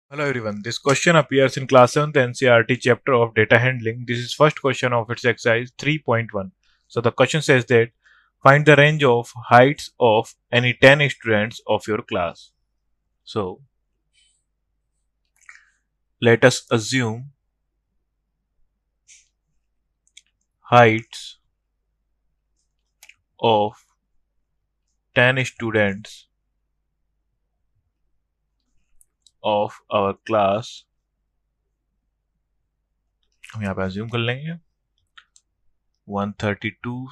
Hello everyone. This question appears in class 7th NCERT chapter of data handling. This is first question of its exercise 3.1. So the question says that find the range of heights of any 10 students of your class. So let us assume heights of 10 students of our class. हम यहाँ पे assume कर लेंगे 132,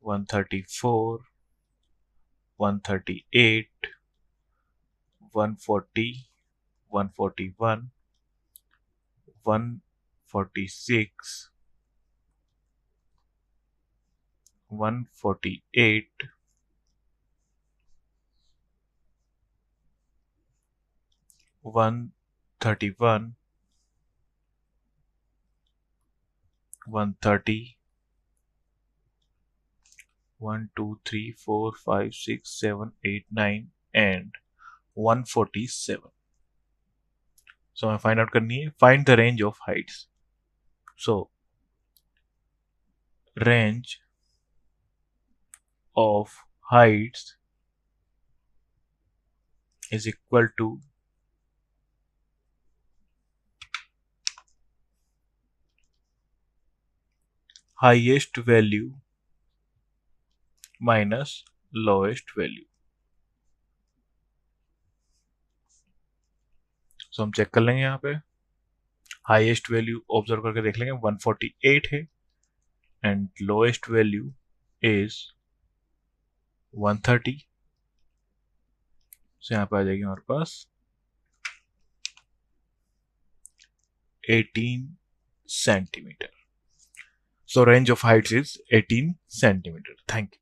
134, 138, 140, 141, 146, 148, 131, 130, 1, 2, 3, 4, 5, 6, 7, 8, 9 and 147. So हमें find out करनी है find the range of Heights. So range of Heights is equal to highest value minus lowest value. सो हम check कर लेंगे यहाँ पे हाईएस्ट वैल्यू ऑब्जर्व करके देख लेंगे 148 है एंड लोएस्ट वैल्यू इज 130. सो यहाँ पे आ जाएगी हमारे पास 18 centimeter. So range of heights is 18 centimeter. Thank you.